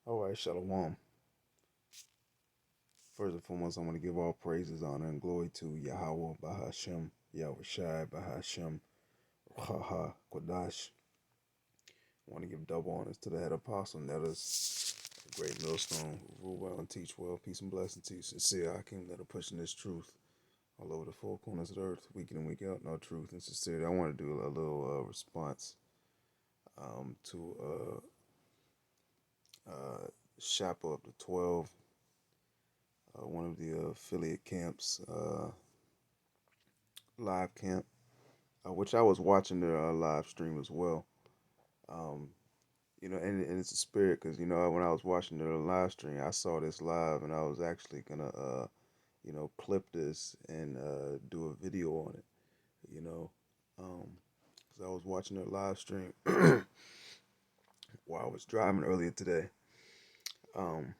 All right, Shalom. First and foremost, I want to give all praises, honor, and glory to Yahweh, Bahashem, Yahweh Shai, Bahashem, Raha, Kodash. I want to give double honors to the head apostle, and that is a great millstone, who rule well and teach well. Peace and blessing to you, sincere Hakim, that are pushing this truth all over the four corners of the earth, week in and week out. No truth and sincerity. I want to do a little response to Shop Up to 12, one of the affiliate camps, live camp, which I was watching their live stream as well. Um, and it's a spirit because when I was watching their live stream, I saw this live, and I was actually gonna clip this and do a video on it. You know, because I was watching their live stream while I was driving earlier today. Um,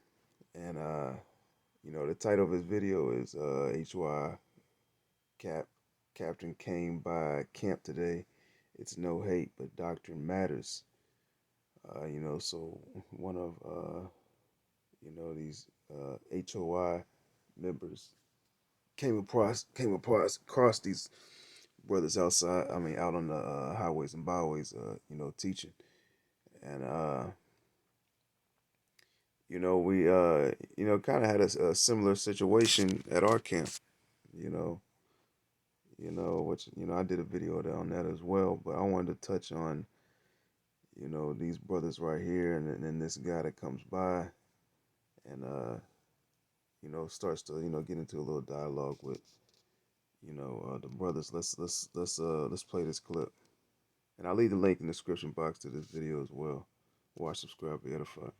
and the title of his video is HY Cap Captain came by camp today. It's no hate, but doctrine matters. So one of these HOI members came across these brothers outside. I mean, out on the highways and byways, teaching, and we kind of had a similar situation at our camp. You know, which I did a video on that as well. But I wanted to touch on these brothers right here, and then this guy that comes by, and starts to get into a little dialogue with the brothers. Let's play this clip, and I'll leave the link in the description box to this video as well. Watch, subscribe, be edified.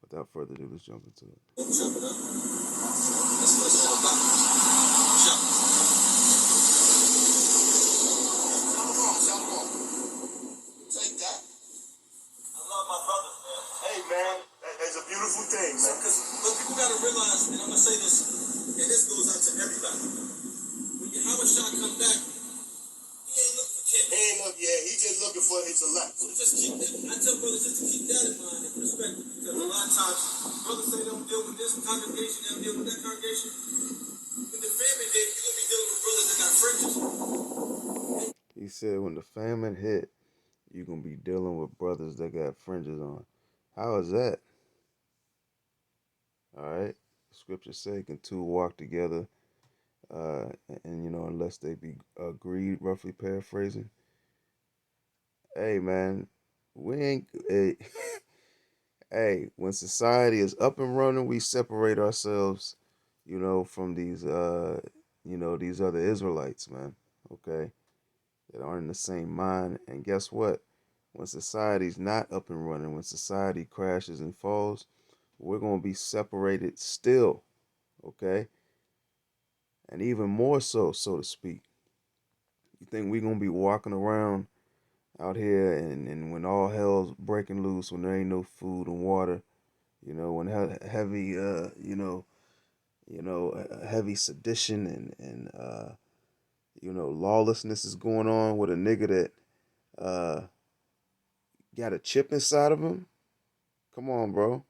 Without further ado, let's jump into it. That's what it's all about. Take that. I love my brothers, man. Hey, man, that's a beautiful thing, man. But people got to realize, and I'm going to say this, and this goes out to everybody. When Yahweh Shah come back, he ain't looking for kids. He just looking for his elect. So just keep that. I tell brothers just to keep that in mind and perspective, because a lot of times brothers say they don't deal with this congregation, they don't deal with that congregation. When the famine hit, you're gonna be dealing with brothers that got fringes. He said when the famine hit, you're gonna be dealing with brothers that got fringes on. How is that? All right. Scripture say, can two walk together, and unless they be agreed, roughly paraphrasing. Hey, man, we ain't. Hey, hey, when society is up and running, we separate ourselves, from these other Israelites, man. Okay, that aren't in the same mind. And guess what? When society's not up and running, when society crashes and falls, we're gonna be separated still. Okay, and even more so, so to speak. You think we're gonna be walking around out here, and when all hell's breaking loose, when there ain't no food and water, when heavy, heavy sedition and lawlessness is going on with a nigga that got a chip inside of him. Come on, bro.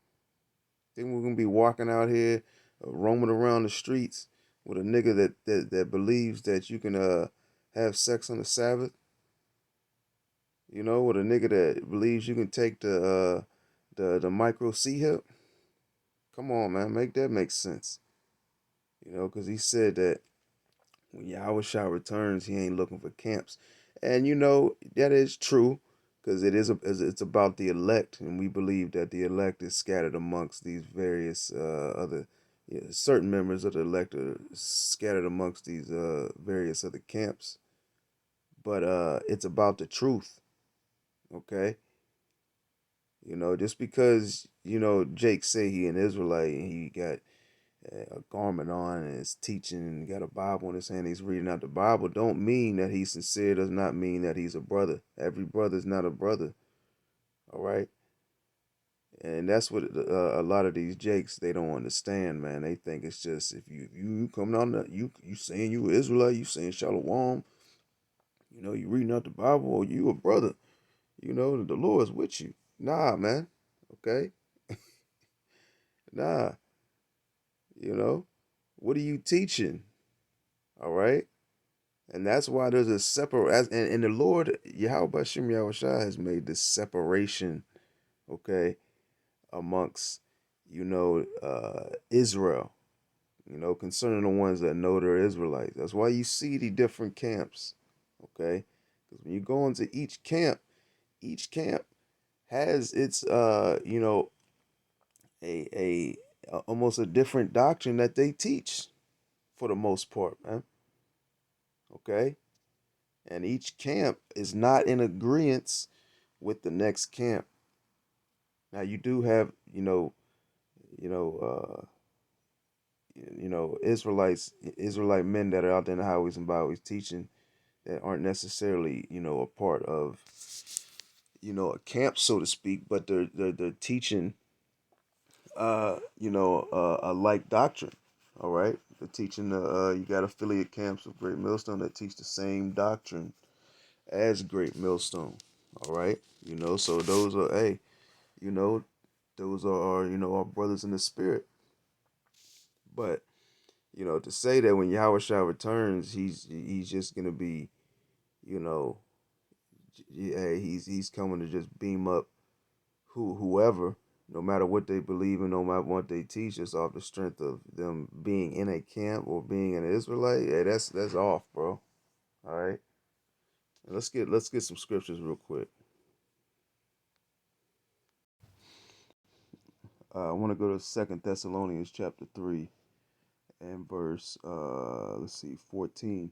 Think we're gonna be walking out here, roaming around the streets with a nigga that believes that you can have sex on the Sabbath? With a nigga that believes you can take the micro C hip? Come on, man, make that make sense. Because he said that when Yahweh Shah returns, he ain't looking for camps, and that is true, because it's about the elect, and we believe that the elect is scattered amongst these various other certain members of the elect are scattered amongst these various other camps, but it's about the truth, okay? Just because Jake say he an Israelite and he got a garment on and is teaching and got a Bible in his hand, he's reading out the Bible, don't mean that he's sincere, does not mean that he's a brother. Every brother is not a brother, all right? And that's what a lot of these Jakes, they don't understand, man. They think it's just if you coming on you saying you Israelite, you saying Shalom, you reading out the Bible, or you a brother, the Lord's with you. Nah, man, okay? Nah, you know, what are you teaching? All right. And that's why there's a separate, and the Lord, Yahweh Shem Yahushua has made this separation, okay, amongst, Israel, concerning the ones that know they're Israelites. That's why you see the different camps, okay? Because when you go into each camp has its, almost a different doctrine that they teach for the most part, man, okay? And each camp is not in agreement with the next camp. Now you do have, you know, uh, Israelite men that are out there in the highways and byways teaching that aren't necessarily, a part of, a camp, so to speak, but they're teaching, a like doctrine. All right, they're teaching you got affiliate camps of Great Millstone that teach the same doctrine as Great Millstone. All right, so those are, hey, you know, those are our, our brothers in the spirit. But to say that when Yahweh Shah returns, he's just gonna be, you know, yeah, he's coming to just beam up whoever, no matter what they believe and no matter what they teach, just off the strength of them being in a camp or being an Israelite. Hey, that's off, bro. All right, let's get some scriptures real quick. I want to go to Second Thessalonians chapter 3 and verse let's see 14.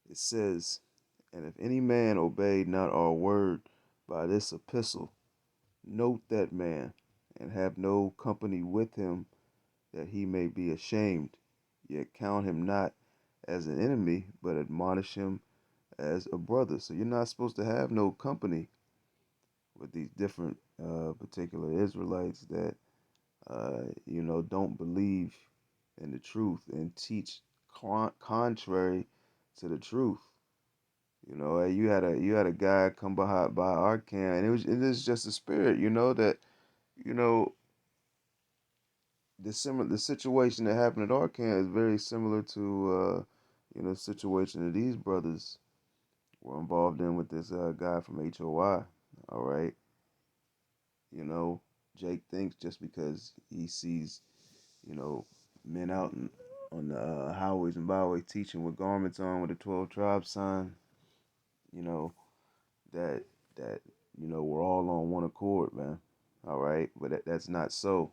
It says, "And if any man obey not our word by this epistle, note that man, and have no company with him, that he may be ashamed. Yet count him not as an enemy, but admonish him as a brother." So you're not supposed to have no company with these different particular Israelites that don't believe in the truth and teach contrary to the truth. Hey, you had a guy come by our camp, and it is just a spirit, that you know the situation that happened at our camp is very similar to the situation that these brothers were involved in with this guy from HOI. All right, you know, Jake thinks just because he sees men out on the highways and byways teaching with garments on with a 12 tribe sign, you know that that we're all on one accord, man. All right, but that's not so.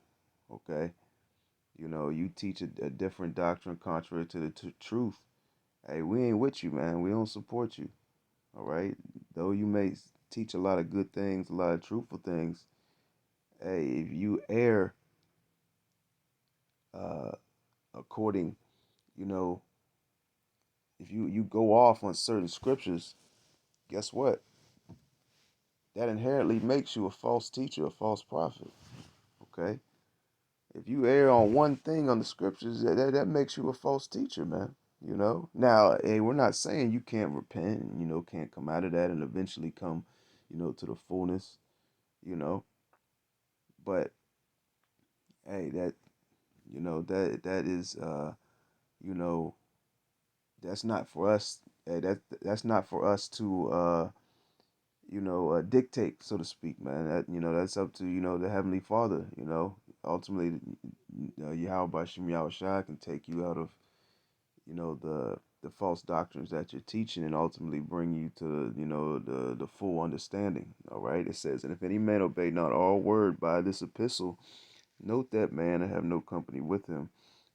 Okay, you teach a different doctrine contrary to the truth. Hey, we ain't with you, man. We don't support you. All right, though you may teach a lot of good things, a lot of truthful things. Hey, if you err uh, according, you know, if you go off on certain scriptures, guess what? That inherently makes you a false teacher, a false prophet. Okay, if you err on one thing on the scriptures, that makes you a false teacher, man. Now, hey, we're not saying you can't repent and can't come out of that and eventually come, to the fullness, you know. But hey, that is you know, that's not for us. Hey, that's not for us to dictate, so to speak, man. That's up to the Heavenly Father. Ultimately, Yahweh Shem Yahushua can take you out of the false doctrines that you're teaching and ultimately bring you to the full understanding. All right, it says, "And if any man obey not all word by this epistle, note that man and have no company with him,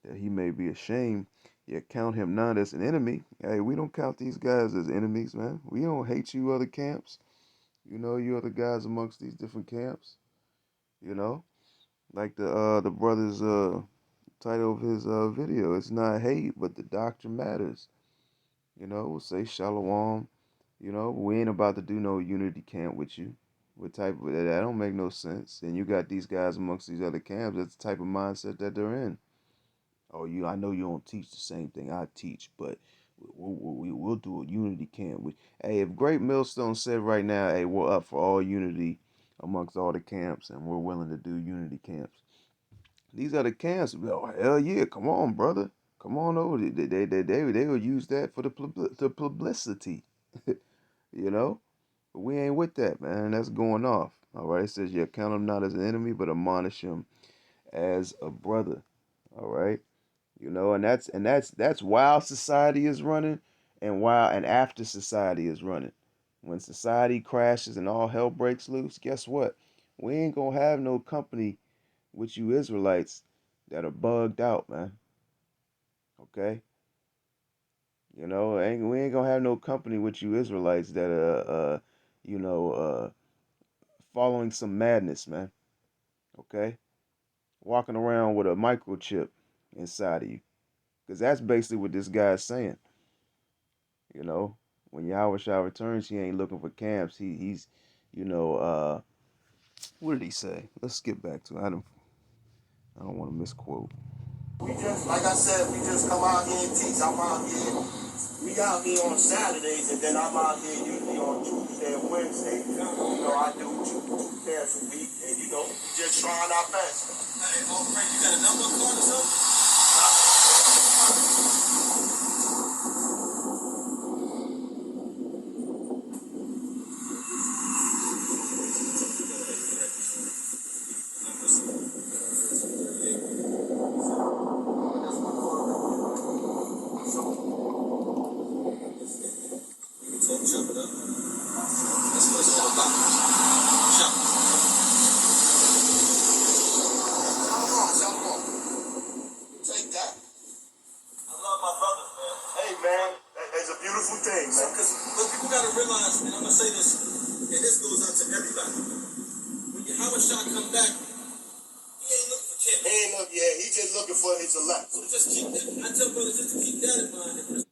that he may be ashamed, yet count him not as an enemy." Hey, we don't count these guys as enemies, man. We don't hate you other camps. You other guys amongst these different camps. You know, like the brother's title of his video. It's not hate, but the doctrine matters. We'll say shalom. We ain't about to do no unity camp with you. What type of that don't make no sense. And you got these guys amongst these other camps. That's the type of mindset that they're in. Oh, I know you don't teach the same thing I teach, but we'll do a unity camp. Hey, if Great Millstone said right now, hey, we're up for all unity amongst all the camps, and we're willing to do unity camps, These other camps, oh hell yeah, come on, brother, come on over. They would use that for the publicity, you know. But we ain't with that, man. That's going off. All right. It says you count him not as an enemy, but admonish him as a brother. All right. You know, and that's while society is running, and after society is running. When society crashes and all hell breaks loose, guess what? We ain't gonna have no company with you Israelites that are bugged out, man. Okay? You know, we ain't gonna have no company with you Israelites that are you know, following some madness, man. Okay? Walking around with a microchip inside of you. Because that's basically what this guy's saying. You know, when Yahweh Shah returns, he ain't looking for camps. He's, you know, what did he say? Let's get back to it. I don't want to misquote. We just, like I said, we just come out here and teach. I'm out here. We out here on Saturdays, and then I'm out here usually on Tuesday and Wednesday. You know, I do two pairs a week, and you know, just trying our best. Hey, old friend, you got a number card or something? Jump it up. That's what it's all about. Jump. Shalom. Take that. I love my brothers, man. Hey, man, it's a beautiful thing, man. Because people got to realize, and I'm going to say this, and this goes out to everybody. When Yahweh Shah come back, he ain't looking for kids. He just looking for his elect. So just keep that. I tell brothers just to keep that in mind.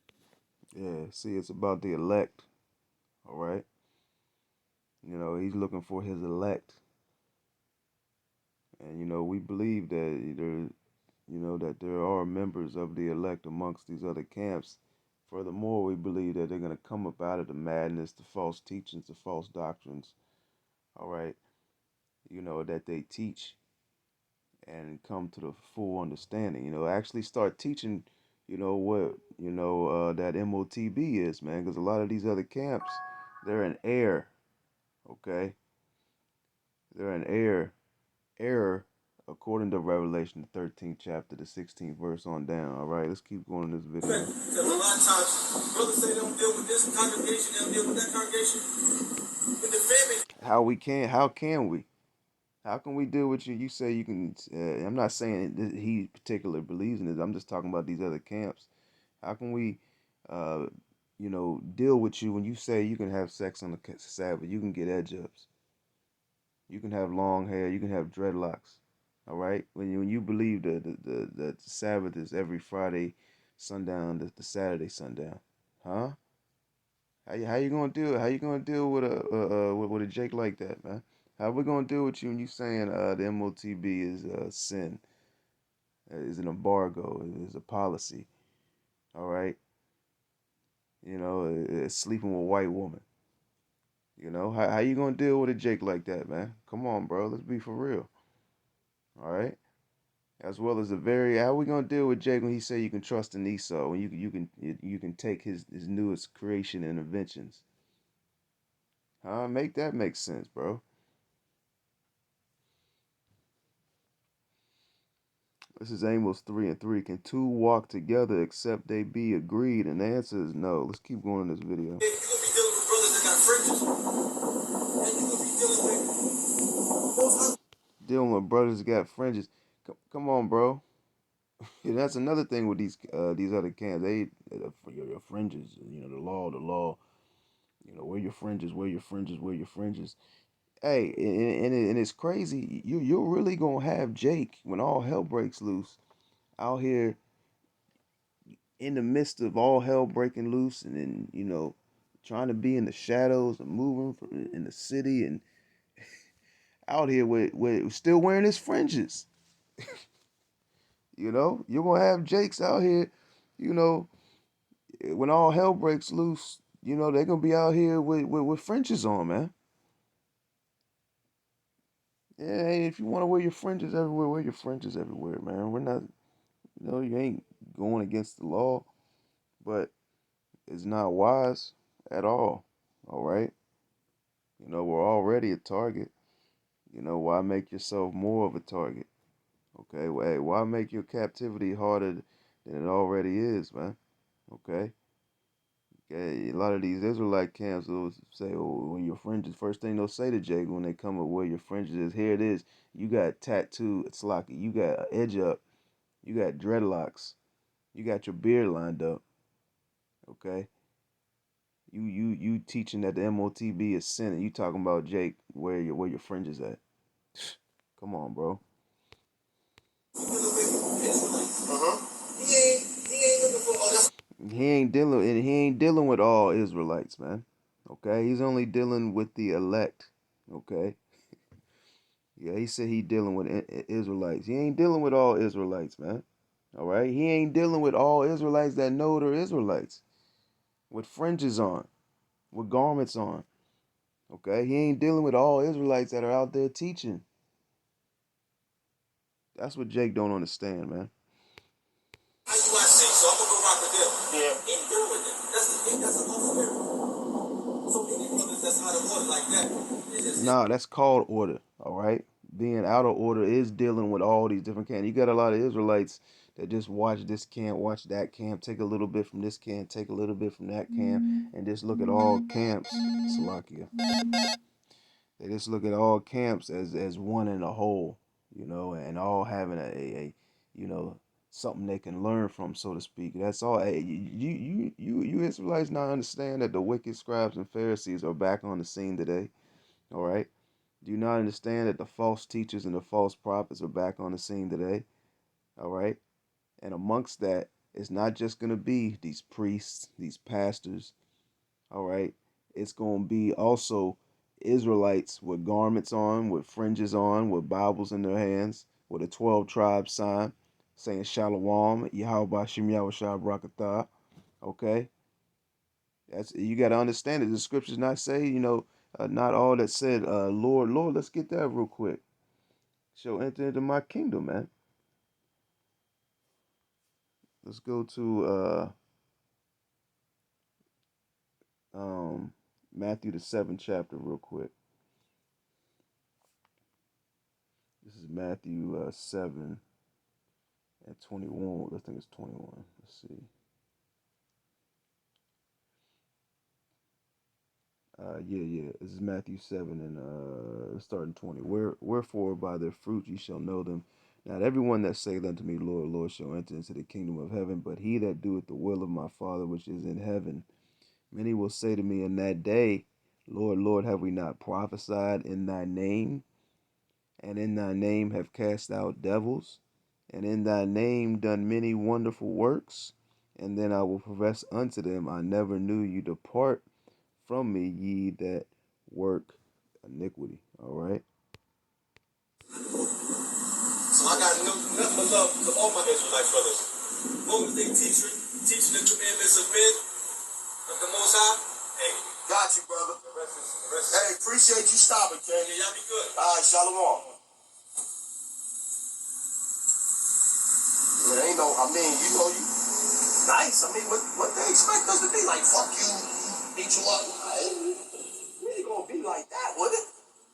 Yeah, see, it's about the elect. All right. You know, he's looking for his elect. And, you know, we believe that that there are members of the elect amongst these other camps. Furthermore, we believe that they're going to come up out of the madness, the false teachings, the false doctrines, all right, that they teach and come to the full understanding, actually start teaching, what, that MOTB is, man, because a lot of these other camps, they're in error, okay? They're in error according to Revelation, the 13th chapter, the 16th verse on down. All right, let's keep going in this video. Because a lot of times, brothers say they don't deal with this congregation, they don't deal with that congregation. But the family. How can we? How can we deal with you? You say you can, I'm not saying that he particularly believes in it. I'm just talking about these other camps. How can we, uh, deal with you when you say you can have sex on the Sabbath? You can get edge ups. You can have long hair. You can have dreadlocks. All right. When you believe that the Sabbath is every Friday sundown, the Saturday sundown, huh? How you gonna deal? How you gonna deal with a Jake like that, man? How we gonna deal with you when you saying the MOTB is sin, is an embargo, is a policy? All right. It's sleeping with a white woman. How you gonna deal with a Jake like that, man? Come on, bro. Let's be for real. All right. As well as how we gonna deal with Jake when he say you can trust in Esau, when you can take his newest creation and inventions? Huh? Make that make sense, bro. This is Amos 3:3. Can two walk together except they be agreed? And the answer is no. Let's keep going in this video. You're gonna be dealing with brothers that got fringes, and you're gonna be dealing with Dealing with brothers that got fringes. Come on, bro. Yeah, that's another thing with these other camps. They for your fringes. The law. Wear your fringes. Wear your fringes. Wear your fringes. Hey, and it's crazy. You're really gonna have Jake when all hell breaks loose out here in the midst of all hell breaking loose, and then trying to be in the shadows and moving in the city and out here with still wearing his fringes. You're gonna have Jakes out here, you know, when all hell breaks loose. They're gonna be out here with fringes on, man. Yeah, hey, if you want to wear your fringes everywhere, wear your fringes everywhere, man. We're not, you ain't going against the law, but it's not wise at all. All right. We're already a target. Why make yourself more of a target? Okay, well, hey, why make your captivity harder than it already is, man? Okay. Okay, a lot of these Israelite camps will say, "Oh, when your fringes," first thing they'll say to Jake when they come up where your fringes is, here it is. You got tattoo, it's like you got an edge up, you got dreadlocks, you got your beard lined up. Okay, you teaching that the MOTB is sin, and you talking about Jake where your fringes at? Come on, bro. He ain't dealing with all Israelites, man. Okay, he's only dealing with the elect. Okay, yeah, he said he dealing with Israelites. He ain't dealing with all Israelites, man. All right, he ain't dealing with all Israelites that know they're Israelites with fringes on, with garments on. Okay, he ain't dealing with all Israelites that are out there teaching. That's what Jake don't understand, man. IUIC, so I'm gonna go rock with them. Yeah. Ain't dealing with them. That's a whole spirit. So any brothers that's out of order like that, Nah, that's called order. All right, being out of order is dealing with all these different camps. You got a lot of Israelites that just watch this camp, watch that camp, take a little bit from this camp, take a little bit from that camp, and just look at all camps. Salakia. They just look at all camps as one in a whole, and all having a something they can learn from, so to speak. That's all. Hey, you Israelites not understand that the wicked scribes and Pharisees are back on the scene today. All right. Do you not understand that the false teachers and the false prophets are back on the scene today? All right. And amongst that, it's not just going to be these priests, these pastors. All right. It's going to be also Israelites with garments on, with fringes on, with Bibles in their hands, with a 12 tribe sign saying Shalom, Yahweh Bashem Yahweh Shah Brakatah. Okay. You got to understand it. The scriptures not say, not all that said, Lord, Lord. Let's get that real quick. Shall enter into my kingdom, man. Let's go to Matthew the 7th chapter real quick. This is Matthew 7 and 21. I think it's 21. Let's see. Yeah. This is Matthew 7 and starting 20. Wherefore by their fruit ye shall know them. Not everyone that saith unto me, Lord, Lord, shall enter into the kingdom of heaven, but he that doeth the will of my Father which is in heaven. Many will say to me in that day, Lord, Lord, have we not prophesied in thy name? And in thy name have cast out devils? And in thy name done many wonderful works? And then I will profess unto them, I never knew you. Depart from me, ye that work iniquity. All right. so I got nothing but love to all my Israelite brothers. As long as they teaching the commandments of men, of the Most High, hey. Got you, brother. Hey, appreciate you stopping, King. Yeah, y'all be good. All right, Shalom. Man, ain't no, I mean, you nice. I mean, what they expect us to be like? Fuck you, beat you up. It ain't gonna be like that, would it?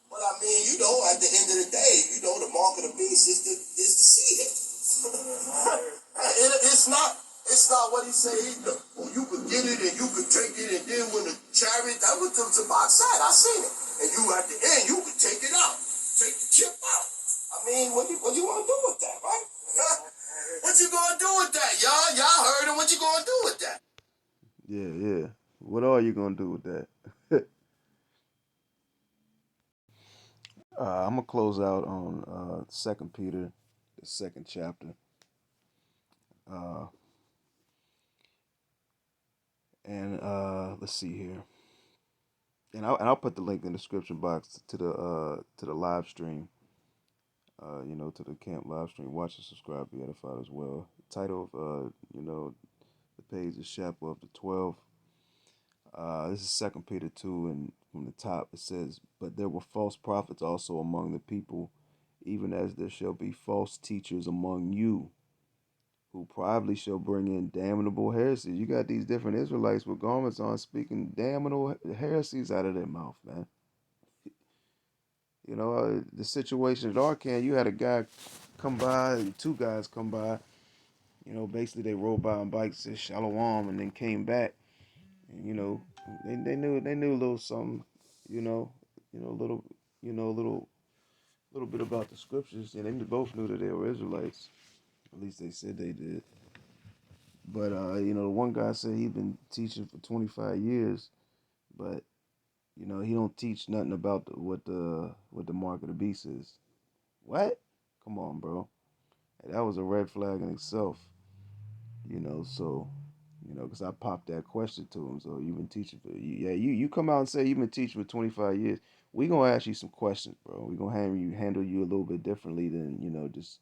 But I mean, at the end of the day, the mark of the beast is the seed. It's not what he said either. Well, you could get it and you could take it, and then when the chariot, that was the box said, I seen it. And you at the end, you could take it out, take the chip out. I mean, what you gonna do with that, right? What you gonna do with that, y'all? Y'all heard it. What you gonna do with that? Yeah. What are you gonna do with that? I'm gonna close out on Second Peter, the second chapter. Uh, and let's see here. And I'll put the link in the description box to the live stream. To the camp live stream. Watch and subscribe, be edified as well. The title of the page is Chapel of the 12. This is Second Peter 2 and from the top. It says, "But there were false prophets also among the people, even as there shall be false teachers among you, who privately shall bring in damnable heresies." You got these different Israelites with garments on speaking damnable heresies out of their mouth, man. The situation at Arkan, you had a guy come by, two guys come by. Basically they rode by on bikes, said Shalom, and then came back. And they knew a little something, you know, a little, a little bit about the scriptures, and they both knew that they were Israelites. At least they said they did. But the one guy said he'd been teaching for 25 years, but he don't teach nothing about what the mark of the beast is. What? Come on, bro. Hey, that was a red flag in itself. So because I popped that question to him. So you've been teaching for yeah, you come out and say you've been teaching for 25 years. We gonna ask you some questions, bro. We gonna handle you a little bit differently than just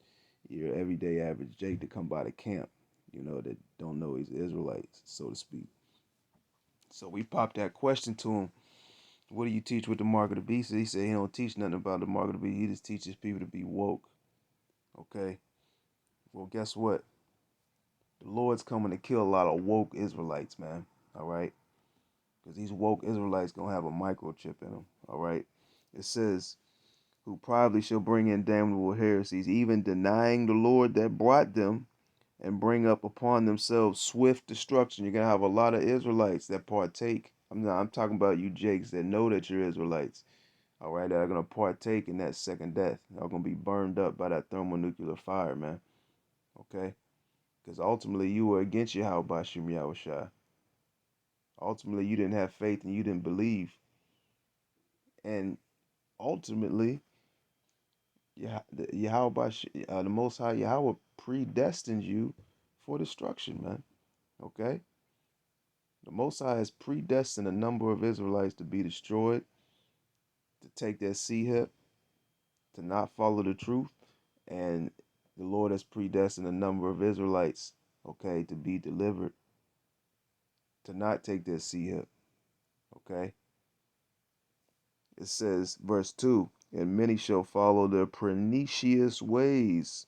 your everyday average Jake to come by the camp. That don't know he's Israelites, so to speak. So we popped that question to him. What do you teach with the mark of the beast? He said he don't teach nothing about the mark of the beast. He just teaches people to be woke. Okay. Well, guess what? The Lord's coming to kill a lot of woke Israelites, man. All right. Because these woke Israelites gonna have a microchip in them. All right. It says, "Who probably shall bring in damnable heresies, even denying the Lord that brought them, and bring up upon themselves swift destruction." You're gonna have a lot of Israelites that partake. I'm talking about you Jakes that know that you're Israelites. All right, that are gonna partake in that second death. They're gonna be burned up by that thermonuclear fire, man. Okay, because ultimately you were against Yahweh Bashim Yahushua. Ultimately, you didn't have faith and you didn't believe, and ultimately, Yahweh, the Most High Yahweh predestined you for destruction, man. Okay, the Most High has predestined a number of Israelites to be destroyed, to take their sea hip, to not follow the truth, and the Lord has predestined a number of Israelites, okay, to be delivered, to not take their sea hip, okay. It says, verse 2, "And many shall follow their pernicious ways."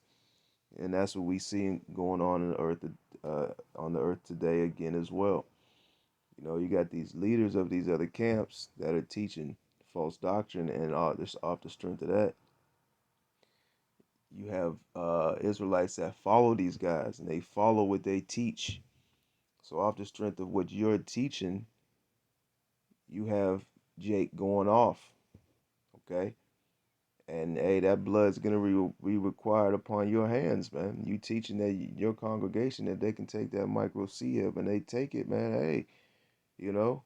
And that's what we see going on the earth today again as well. You got these leaders of these other camps that are teaching false doctrine, and just off the strength of that, you have Israelites that follow these guys and they follow what they teach. So off the strength of what you're teaching, you have Jake going off, okay? And hey, that blood's gonna be required upon your hands, man. You teaching that your congregation that they can take that micro C up and they take it, man. Hey, you know,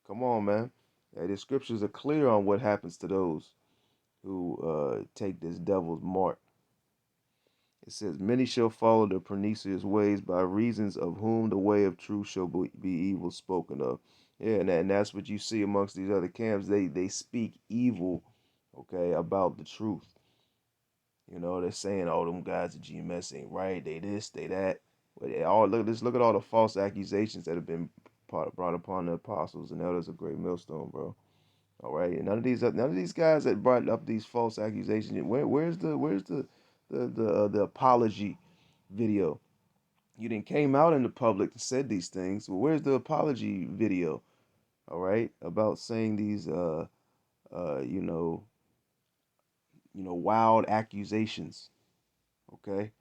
come on, man. Hey, the scriptures are clear on what happens to those who take this devil's mark. It says, "Many shall follow the pernicious ways, by reasons of whom the way of truth shall be evil spoken of." Yeah, and that's what you see amongst these other camps. They speak evil, okay, about the truth. They're saying, "Oh, them guys at GMS ain't right. They this, they that." But look at all the false accusations that have been brought upon the apostles and elders of Great Millstone, bro. All right, and none of these guys that brought up these false accusations. Where's the apology video? You didn't came out in the public and said these things. Well, where's the apology video? All right, about saying these uh you know wild accusations. Okay,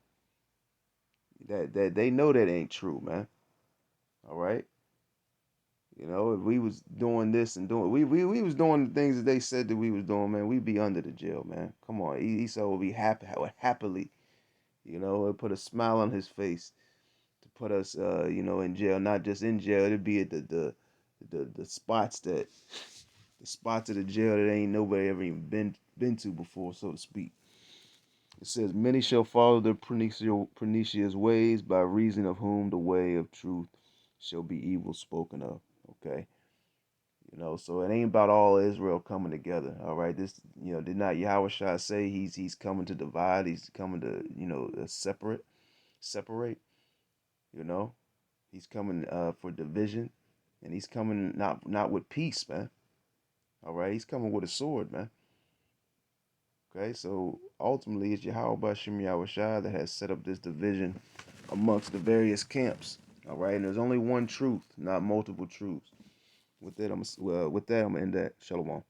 that they know that ain't true, man. All right. If we was doing this and doing we was doing the things that they said that we was doing, man, we'd be under the jail, man. Come on, Esau would be happily, it put a smile on his face to put us, in jail. Not just in jail, it'd be at the spots of the jail that ain't nobody ever even been to before, so to speak. It says, "Many shall follow their pernicious ways, by reason of whom the way of truth shall be evil spoken of." Okay. So it ain't about all Israel coming together. All right. This, did not Yahweh say he's coming to divide, he's coming to, separate, you know, he's coming for division. and he's coming not with peace, man. All right, he's coming with a sword, man. Okay, so ultimately it's Yahweh Bashim Yahushua that has set up this division amongst the various camps. All right, and there's only one truth, not multiple truths. With that, I'm gonna end that. Shalom.